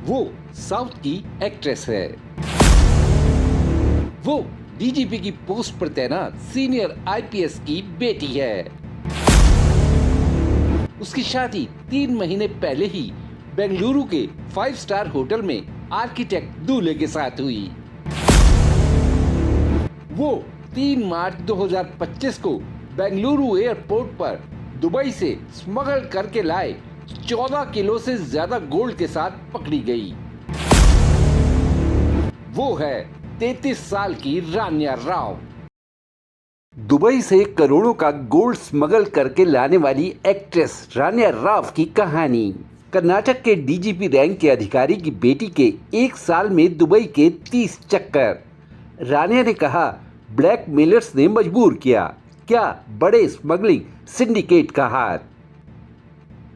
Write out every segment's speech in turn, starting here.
वो साउथ की एक्ट्रेस है। वो डीजीपी की पोस्ट पर तैनात सीनियर आईपीएस की बेटी है। उसकी शादी 3 महीने पहले ही बेंगलुरु के 5 स्टार होटल में आर्किटेक्ट दूल्हे के साथ हुई। वो 3 मार्च 2025 को बेंगलुरु एयरपोर्ट पर दुबई से स्मगल करके लाए 14 किलो से ज्यादा गोल्ड के साथ पकड़ी गई। वो है 33 साल की रानिया राव। दुबई से करोड़ों का गोल्ड स्मगल करके लाने वाली एक्ट्रेस रानिया राव की कहानी। कर्नाटक के डीजीपी रैंक के अधिकारी की बेटी के 1 साल में दुबई के 30 चक्कर। रानिया ने कहा, ब्लैकमेलर्स ने मजबूर किया, क्या बड़े स्मगलिंग सिंडिकेट का हाथ।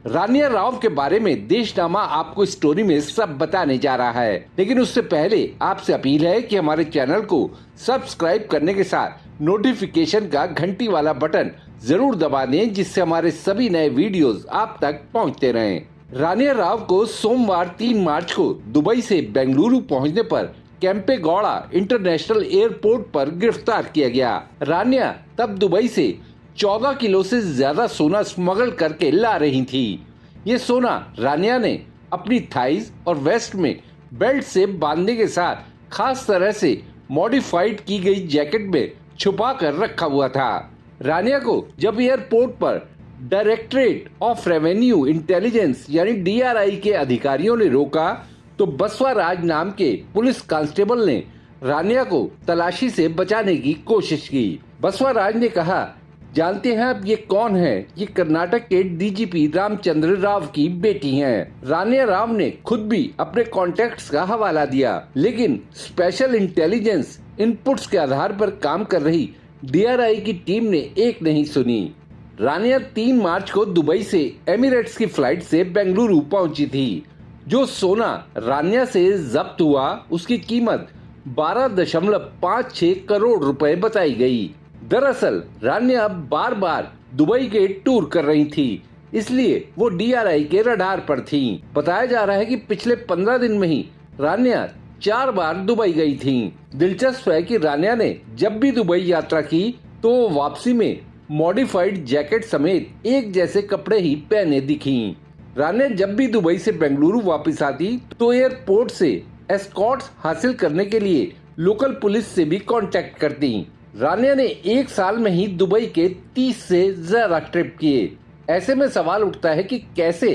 रानिया राव के बारे में देशनामा आपको स्टोरी में सब बताने जा रहा है, लेकिन उससे पहले आपसे अपील है कि हमारे चैनल को सब्सक्राइब करने के साथ नोटिफिकेशन का घंटी वाला बटन जरूर दबा दें, जिससे हमारे सभी नए वीडियोस आप तक पहुंचते रहें। रानिया राव को सोमवार 3 मार्च को दुबई से बेंगलुरु पहुंचने पर केम्पेगौड़ा इंटरनेशनल एयरपोर्ट पर गिरफ्तार किया गया। रानिया तब दुबई से 14 किलो से ज्यादा सोना स्मगल करके ला रही थी। ये सोना रानिया ने अपनी थाइज और वेस्ट में बेल्ट से बांधने के साथ खास तरह से मॉडिफाइड की गई जैकेट में छुपा कर रखा हुआ था। रानिया को जब एयरपोर्ट पर डायरेक्टरेट ऑफ रेवेन्यू इंटेलिजेंस यानी डीआरआई के अधिकारियों ने रोका तो बसवाराज नाम के पुलिस कांस्टेबल ने रानिया को तलाशी से बचाने की कोशिश की। बसवाराज ने कहा, जानते हैं आप ये कौन है? ये कर्नाटक के डीजीपी रामचंद्र राव की बेटी हैं। रानिया राव ने खुद भी अपने कॉन्टेक्ट्स का हवाला दिया, लेकिन स्पेशल इंटेलिजेंस इनपुट्स के आधार पर काम कर रही डीआरआई की टीम ने एक नहीं सुनी। रानिया 3 मार्च को दुबई से एमिरेट्स की फ्लाइट से बेंगलुरु पहुंची थी। जो सोना रानिया से जब्त हुआ उसकी कीमत 12.56 करोड़ रुपए बताई गई। दरअसल रानिया बार बार दुबई के टूर कर रही थी, इसलिए वो डीआरआई के रडार पर थी। बताया जा रहा है कि पिछले 15 दिन में ही रानिया 4 बार दुबई गई थी। दिलचस्प है कि रानिया ने जब भी दुबई यात्रा की तो वापसी में मॉडिफाइड जैकेट समेत एक जैसे कपड़े ही पहने दिखी। रानिया जब भी दुबई से बेंगलुरु वापस आती तो एयरपोर्ट से एस्कॉर्ट्स हासिल करने के लिए लोकल पुलिस से भी कांटेक्ट करती। रानिया ने 1 साल में ही दुबई के 30 से ज्यादा ट्रिप किए। ऐसे में सवाल उठता है कि कैसे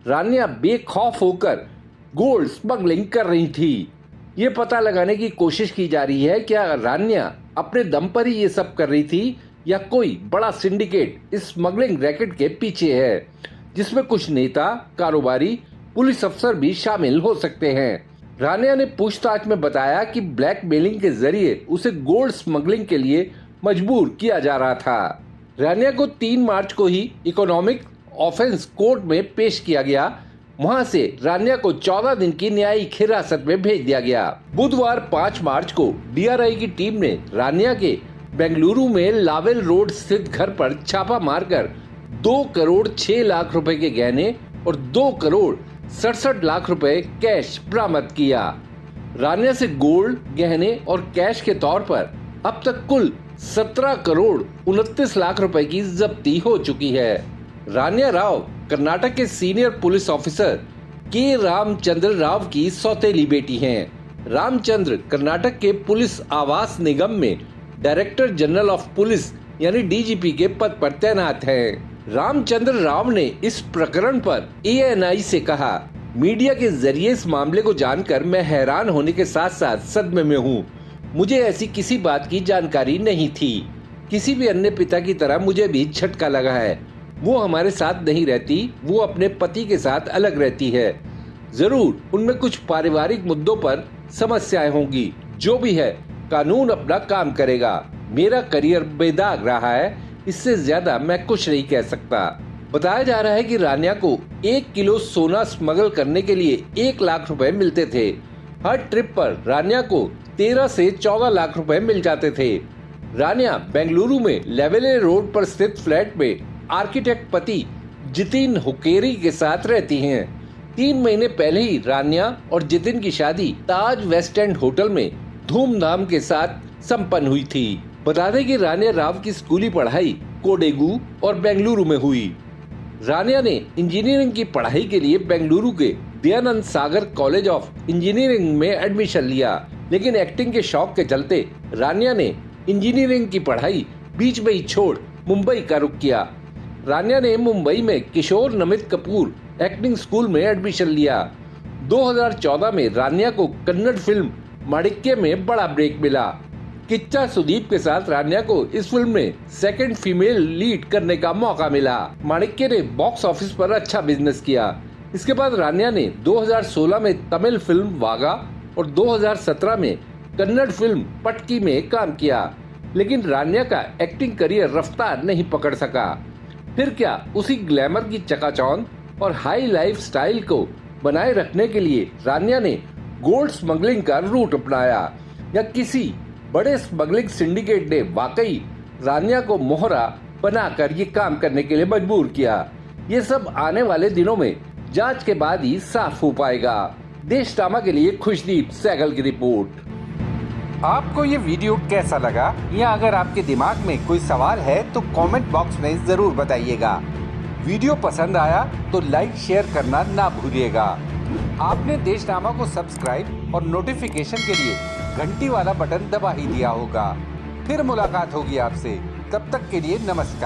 रानिया बेखौफ होकर गोल्ड स्मगलिंग कर रही थी। ये पता लगाने की कोशिश की जा रही है, क्या रानिया अपने दम पर ही ये सब कर रही थी या कोई बड़ा सिंडिकेट इस स्मगलिंग रैकेट के पीछे है, जिसमें कुछ नेता, कारोबारी, पुलिस अफसर भी शामिल हो सकते हैं। रानिया ने पूछताछ में बताया कि ब्लैकमेलिंग के जरिए उसे गोल्ड स्मगलिंग के लिए मजबूर किया जा रहा था। रानिया को 3 मार्च को ही इकोनॉमिक ऑफेंस कोर्ट में पेश किया गया। वहां से रानिया को 14 दिन की न्यायिक हिरासत में भेज दिया गया। बुधवार 5 मार्च को डीआरआई की टीम ने रानिया के बेंगलुरु में लावेल रोड स्थित घर पर छापा मारकर 2 करोड़ 6 लाख रुपए के गहने और 2 करोड़ 67 लाख रुपए कैश बरामद किया। रानिया से गोल्ड, गहने और कैश के तौर पर अब तक कुल 17 करोड़ 29 लाख रुपए की जब्ती हो चुकी है। रानिया राव कर्नाटक के सीनियर पुलिस ऑफिसर के रामचंद्र राव की सौतेली बेटी हैं। रामचंद्र कर्नाटक के पुलिस आवास निगम में डायरेक्टर जनरल ऑफ पुलिस यानी डीजीपी के पद पर तैनात हैं। रामचंद्र राव ने इस प्रकरण पर एएनआई से कहा, मीडिया के जरिए इस मामले को जानकर मैं हैरान होने के साथ साथ सदमे में हूँ। मुझे ऐसी किसी बात की जानकारी नहीं थी। किसी भी अन्य पिता की तरह मुझे भी झटका लगा है। वो हमारे साथ नहीं रहती, वो अपने पति के साथ अलग रहती है। जरूर उनमें कुछ पारिवारिक मुद्दों पर समस्याएं होंगी। जो भी है, कानून अपना काम करेगा। मेरा करियर बेदाग रहा है, इससे ज्यादा मैं कुछ नहीं कह सकता। बताया जा रहा है कि रानिया को 1 किलो सोना स्मगल करने के लिए 1 लाख रुपए मिलते थे। हर ट्रिप पर रानिया को 13 से 14 लाख रुपए मिल जाते थे। रानिया बेंगलुरु में लेवेले रोड पर स्थित फ्लैट में आर्किटेक्ट पति जितिन हुकेरी के साथ रहती हैं। 3 महीने पहले ही रान्या और जितिन की शादी ताज वेस्ट एंड होटल में धूमधाम के साथ संपन्न हुई थी। बता दें कि रान्या राव की स्कूली पढ़ाई कोडेगू और बेंगलुरु में हुई। रान्या ने इंजीनियरिंग की पढ़ाई के लिए बेंगलुरु के दयानंद सागर कॉलेज ऑफ इंजीनियरिंग में एडमिशन लिया, लेकिन एक्टिंग के शौक के चलते रान्या ने इंजीनियरिंग की पढ़ाई बीच में ही छोड़ मुंबई का रुख किया। रान्या ने मुंबई में किशोर नमित कपूर एक्टिंग स्कूल में एडमिशन लिया। 2014 में रान्या को कन्नड़ फिल्म माणिक्य में बड़ा ब्रेक मिला। किच्चा सुदीप के साथ रान्या को इस फिल्म में सेकंड फीमेल लीड करने का मौका मिला। माणिक्य ने बॉक्स ऑफिस पर अच्छा बिजनेस किया। इसके बाद रान्या ने 2016 में तमिल फिल्म वागा और 2017 में कन्नड़ फिल्म पटकी में काम किया, लेकिन रान्या का एक्टिंग करियर रफ्तार नहीं पकड़ सका। फिर क्या उसी ग्लैमर की चकाचौंध और हाई लाइफ स्टाइल को बनाए रखने के लिए रान्या ने गोल्ड स्मगलिंग का रूट अपनाया, या किसी बड़े स्मगलिंग सिंडिकेट ने वाकई रान्या को मोहरा बनाकर ये काम करने के लिए मजबूर किया? ये सब आने वाले दिनों में जांच के बाद ही साफ हो पाएगा। देशनामा के लिए खुशदीप सहगल की रिपोर्ट। आपको ये वीडियो कैसा लगा, या अगर आपके दिमाग में कोई सवाल है तो कमेंट बॉक्स में जरूर बताइएगा। वीडियो पसंद आया तो लाइक शेयर करना ना भूलिएगा। आपने देशनामा को सब्सक्राइब और नोटिफिकेशन के लिए घंटी वाला बटन दबा ही दिया होगा। फिर मुलाकात होगी आपसे, तब तक के लिए नमस्कार।